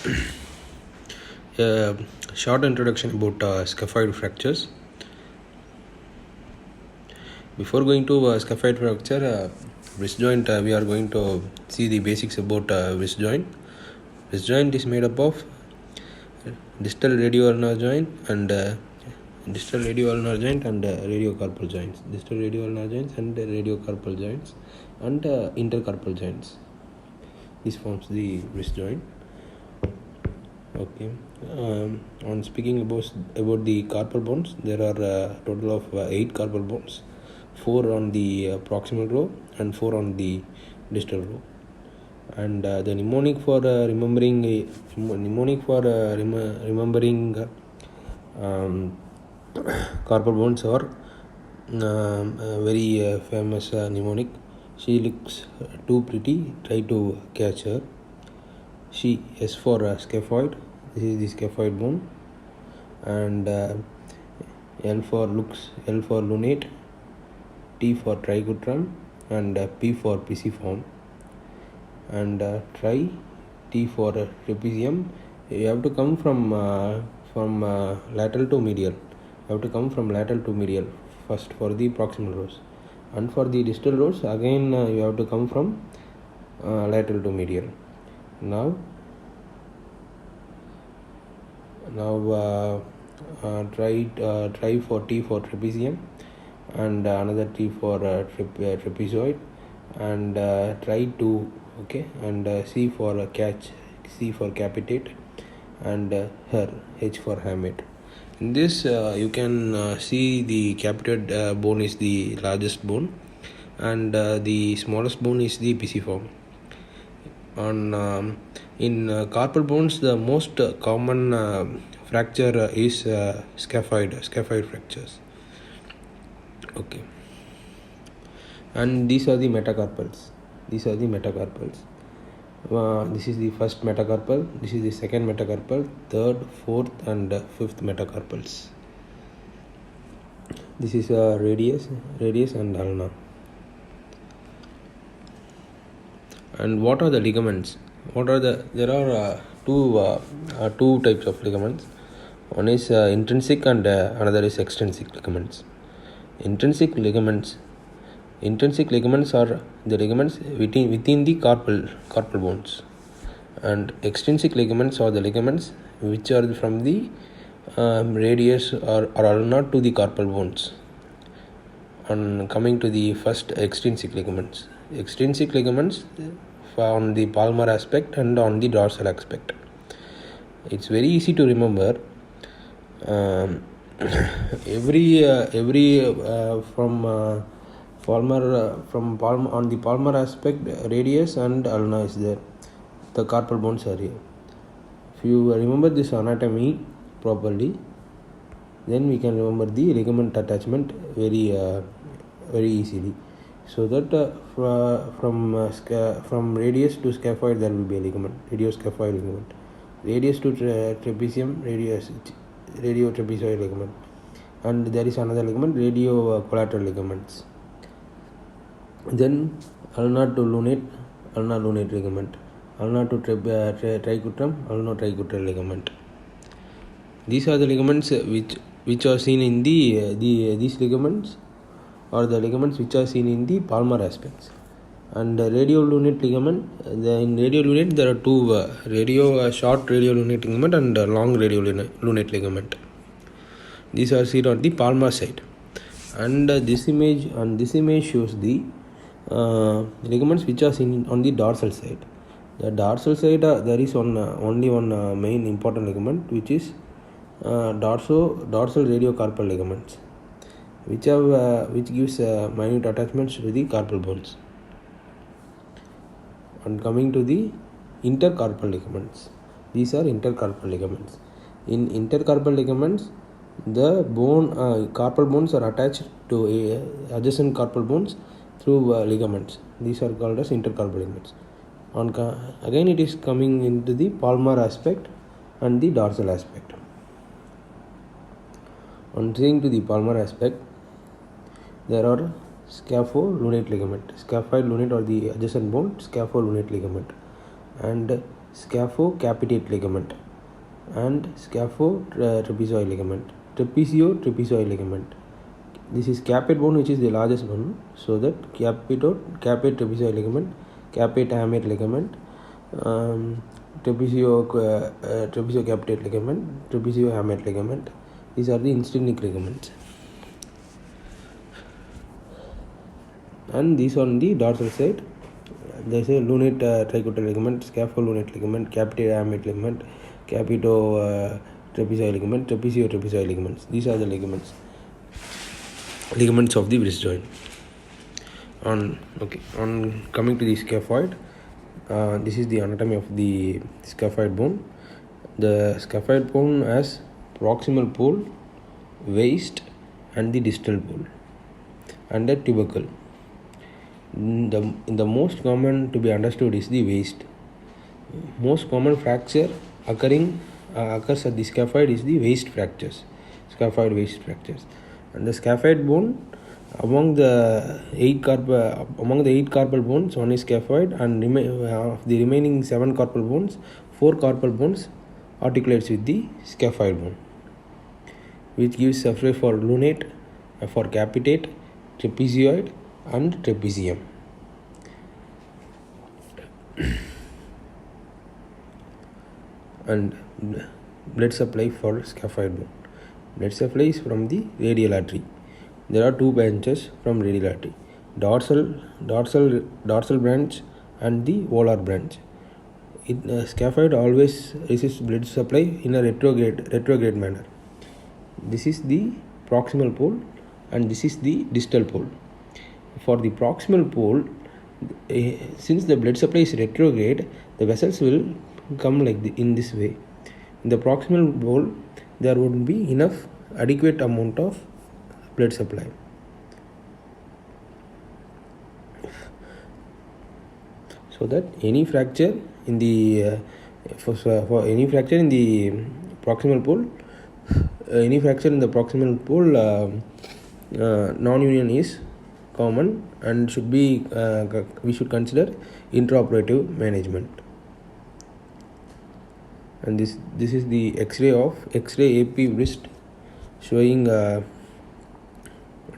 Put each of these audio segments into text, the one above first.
A short introduction about scaphoid fractures. Before going to scaphoid fracture, wrist joint, we are going to see the basics about wrist joint. Wrist joint is made up of distal radioulnar joint and radiocarpal joints. Distal radioulnar joints and radiocarpal joints and intercarpal joints. This forms the wrist joint. Okay. On speaking about the carpal bones, there are a total of 8 carpal bones, 4 on the proximal row and 4 on the distal row. And the mnemonic for remembering carpal bones are very famous mnemonic. She looks too pretty, try to catch her. She, S for scaphoid, this is the scaphoid bone, and L for looks, L for lunate, T for tricutrum, and P for pisiform, and tri, T for trapezium. You have to come from lateral to medial. You have to come from lateral to medial first for the proximal rows, and for the distal rows again you have to come from lateral to medial. Now try for T for trapezium, and another T for trapezoid, and try to, okay, and C for catch, C for capitate, and her, H for hamate. In this you can see the capitate bone is the largest bone, and the smallest bone is the pisiform. In carpal bones, the most common fracture is scaphoid fractures. Okay, and these are the metacarpals. This is the first metacarpal, this is the second metacarpal, third, fourth, and fifth metacarpals. This is radius and ulna. And what are the ligaments? There are two types of ligaments. One is intrinsic and another is extrinsic ligaments. Intrinsic ligaments are the ligaments within the carpal bones, and extrinsic ligaments are the ligaments which are from the radius or ulna to the carpal bones. On coming to the first, extrinsic ligaments on the palmar aspect and on the dorsal aspect. It's very easy to remember. From palmar on the palmar aspect, radius and ulna is there. The carpal bones are here. If you remember this anatomy properly, then we can remember the ligament attachment very easily. So that from radius to scaphoid there will be a ligament, radioscaphoid ligament. Radius to trapezium, radiotrapezoid ligament, and there is another ligament, radio-collateral ligaments. Then ulna to lunate, ulna-lunate ligament, ulna to tricutrum, ulno-tricutral ligament. These are the ligaments which are seen in these ligaments are the ligaments which are seen in the palmar aspects. And radiolunate ligament, in radiolunate there are two, short radiolunate ligament and long radiolunate ligament. These are seen on the palmar side. And this image shows the ligaments which are seen on the dorsal side. The dorsal side there is only one main important ligament, which is dorsal radiocarpal ligaments, which gives minute attachments to the carpal bones. And coming to the intercarpal ligaments, these are intercarpal ligaments. In intercarpal ligaments, the carpal bones are attached to adjacent carpal bones through ligaments. These are called as intercarpal ligaments. Again, it is coming into the palmar aspect and the dorsal aspect. On seeing to the palmar aspect, there are scapholunate ligament, scaphoid lunate or the adjacent bone, scapholunate ligament, and scaphocapitate ligament and scaphotrapezoid ligament, trapezoid ligament. This is capate bone, which is the largest one, so that capate trapezoid ligament, capate hamate ligament, trapezocapitate ligament, trapezohamate ligament. These are the instinic ligaments. And these on the dorsal side, there is a lunate tricutal ligament, scapholunate ligament, capitate hamate ligament, capito trapezoid ligament, trapezoid ligaments. These are the ligaments of the wrist joint. On coming to the scaphoid, this is the anatomy of the scaphoid bone. The scaphoid bone has proximal pole, waist, and the distal pole, and the tubercle. The most common to be understood is the waist. Most common fracture occurs at the scaphoid is the waist fractures, scaphoid waist fractures. And the scaphoid bone, among the 8 carpal bones, one is scaphoid, and the remaining 7 carpal bones, 4 carpal bones articulates with the scaphoid bone, which gives surface for lunate, for capitate, trapezoid, and trapezium. And blood supply for scaphoid bone. Blood supply is from the radial artery. There are 2 branches from radial artery: dorsal branch and the volar branch. Scaphoid always receives blood supply in a retrograde manner. This is the proximal pole, and this is the distal pole. For the proximal pole, since the blood supply is retrograde, the vessels will come in this way. In the proximal pole, there would be enough adequate amount of blood supply. So that any fracture in the for any fracture in the proximal pole, non-union is common and should be we should consider intraoperative management. And this is the X-ray AP wrist showing the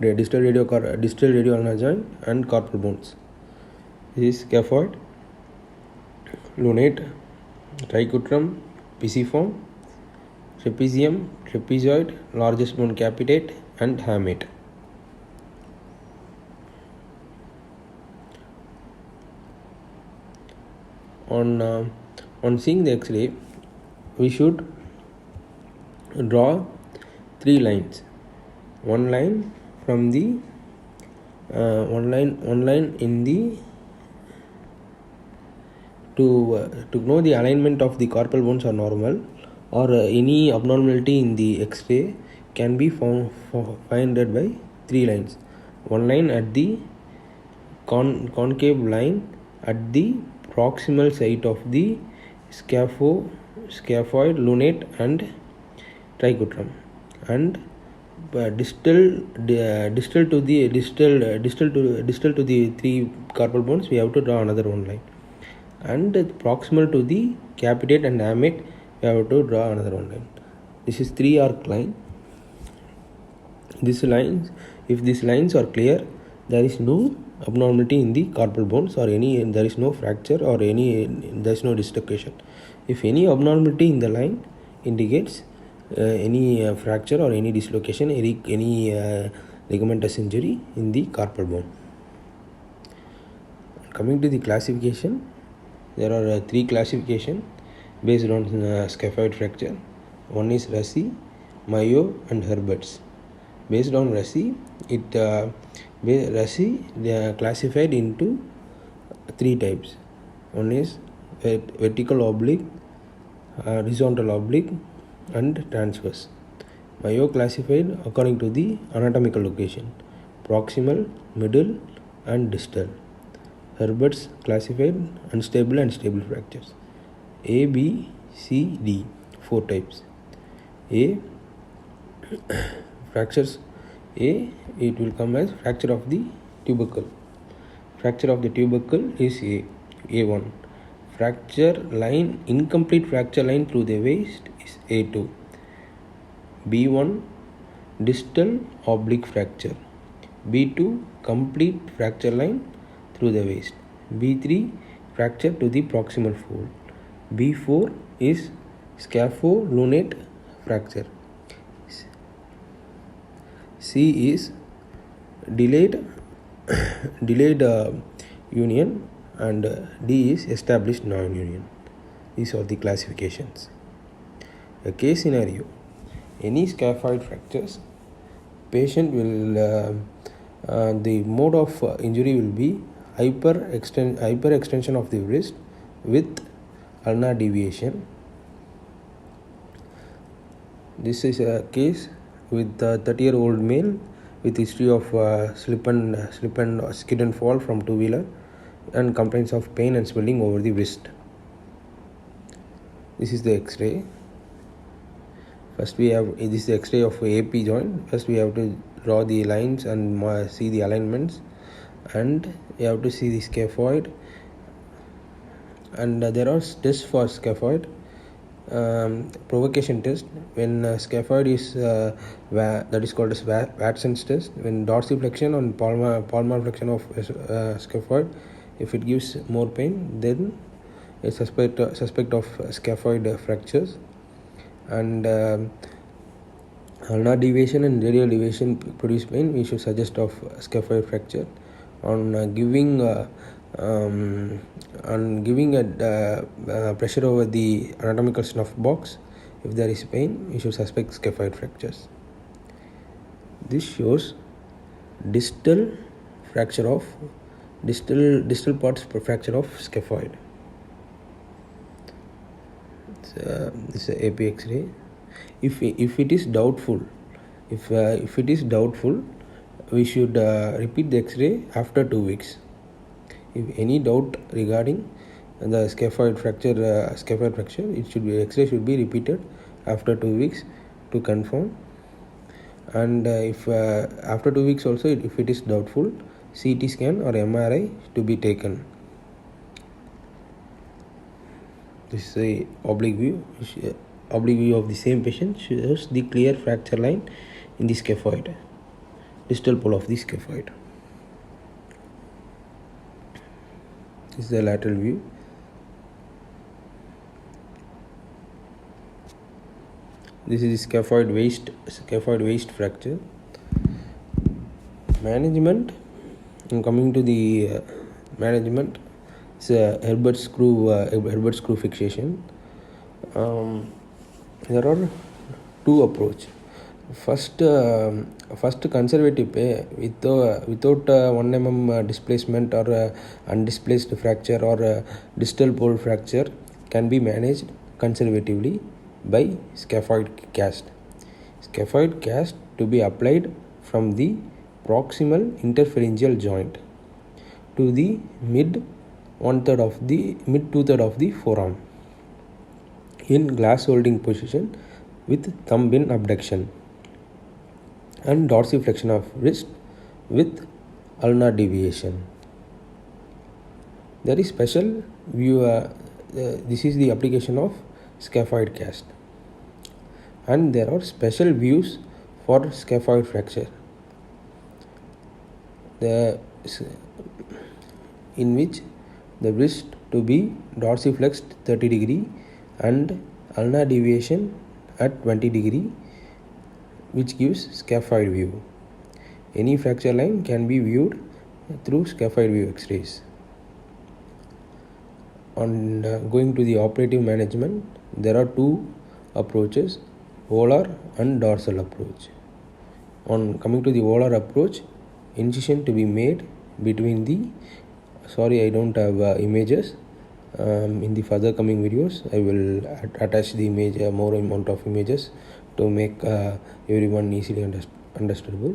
distal radioulnar joint and carpal bones. This is scaphoid, lunate, tricutrum, pisiform, trapezium, trapezoid, largest bone capitate, and hamate. On seeing the X-ray, we should draw 3 lines. One line from the one line in the to know the alignment of the carpal bones are normal, or any abnormality in the X-ray can be found by 3 lines. One line at the concave line at the proximal site of the scaphoid, lunate, and tricutrum, and distal to the 3 carpal bones, we have to draw another one line, and proximal to the capitate and hamate, we have to draw another one line. This is 3 arc line. If these lines are clear, there is no abnormality in the carpal bones, or there is no fracture, or there is no dislocation. If any abnormality in the line indicates any fracture or any dislocation, any ligamentous injury in the carpal bone. Coming to the classification, there are 3 classifications based on scaphoid fracture. One is Russey, Mayo, and Herberts. Based on Russey, they are classified into 3 types. One is vertical oblique, horizontal oblique, and transverse. Mayo classified according to the anatomical location: proximal, middle, and distal. Herberts classified unstable and stable fractures. A, B, C, D, 4 types. A fractures. A, it will come as fracture of the tubercle. Fracture of the tubercle is A1. fracture line, incomplete fracture line through the waist is A2. B1, distal oblique fracture. B2, complete fracture line through the waist. B3, fracture to the proximal fold. B4 is scapholunate fracture. C is delayed union, and D is established non-union. These are the classifications. A case scenario: any scaphoid fractures, patient will the mode of injury will be hyperextension of the wrist with ulnar deviation. This is a case with a 30-year-old male with history of slip and skid and fall from two-wheeler and complaints of pain and swelling over the wrist. This is the X-ray. First we have, this is the X-ray of AP joint. First we have to draw the lines and see the alignments, and you have to see the scaphoid, and there are tests for scaphoid. Provocation test, when scaphoid is that is called as Watson's test. When dorsiflexion and palmar flexion of scaphoid, if it gives more pain, then a suspect of scaphoid fractures. And ulnar deviation and radial deviation produce pain, we should suggest of scaphoid fracture. On giving a pressure over the anatomical snuff box, if there is pain, we should suspect scaphoid fractures. This shows distal fracture of distal parts fracture of scaphoid. This is AP X-ray. If it is doubtful, if it is doubtful, we should repeat the X-ray after 2 weeks. If any doubt regarding the scaphoid fracture, it should be X-ray should be repeated after 2 weeks to confirm. And if after 2 weeks also, if it is doubtful, CT scan or MRI to be taken. This is a oblique view. Oblique view of the same patient shows the clear fracture line in the scaphoid, distal pole of the scaphoid. This is the lateral view. This is the scaphoid waist fracture. Management. I'm coming to the management. It's a Herbert screw fixation. There are two approaches. First conservative without 1 mm displacement or undisplaced fracture or distal pole fracture can be managed conservatively by scaphoid cast. Scaphoid cast to be applied from the proximal interpharyngeal joint to the mid 2/3 of the forearm in glass holding position with thumb in abduction and dorsiflexion of wrist with ulnar deviation. There is special view. This is the application of scaphoid cast, and there are special views for scaphoid fracture, in which the wrist to be dorsiflexed 30 degree and ulnar deviation at 20 degree, which gives scaphoid view. Any fracture line can be viewed through scaphoid view X-rays. On going to the operative management, there are two approaches, volar and dorsal approach. On coming to the volar approach, incision to be made between the, sorry I don't have images. In the further coming videos, I will attach the image, more amount of images to make everyone easily understandable.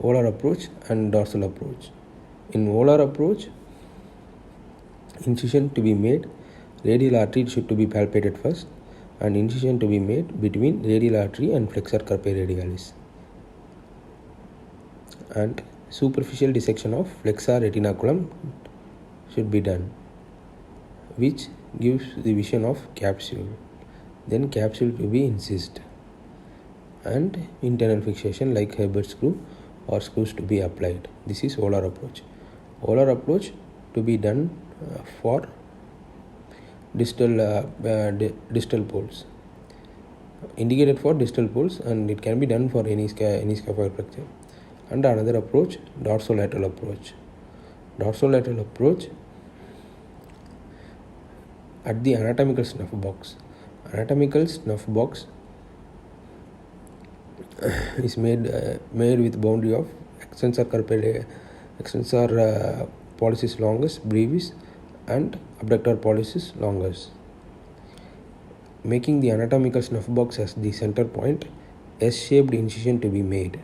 Volar approach and dorsal approach. In volar approach, incision to be made, radial artery should to be palpated first, and incision to be made between radial artery and flexor carpi radialis, and superficial dissection of flexor retinaculum should be done. which gives the vision of capsule. Then capsule to be incised and internal fixation like Herbert screw or screws to be applied. This is Olar approach. Olar approach to be done for distal poles, indicated for distal poles, and it can be done for any scaphoid fracture. And another approach, dorsolateral approach. Dorsolateral approach at the anatomical snuff box. Anatomical snuff box is made with boundary of extensor pollicis longus, brevis, and abductor pollicis longus, making the anatomical snuff box as the center point, S-shaped incision to be made,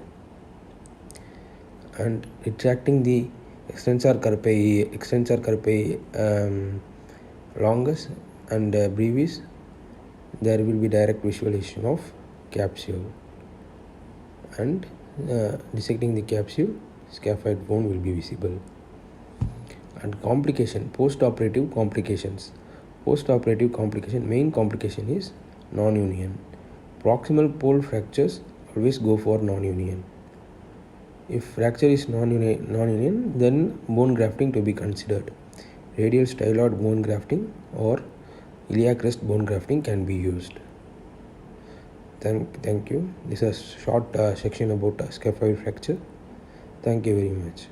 and retracting the extensor carpi longus and brevis. There will be direct visualization of capsule, and dissecting the capsule, scaphoid bone will be visible. And complication, post-operative complications. Post-operative complication, main complication is non-union. Proximal pole fractures always go for non-union. If fracture is non-union, then bone grafting to be considered. Radial styloid bone grafting or iliac crest bone grafting can be used. Thank you. This is a short section about scaphoid fracture. Thank you very much.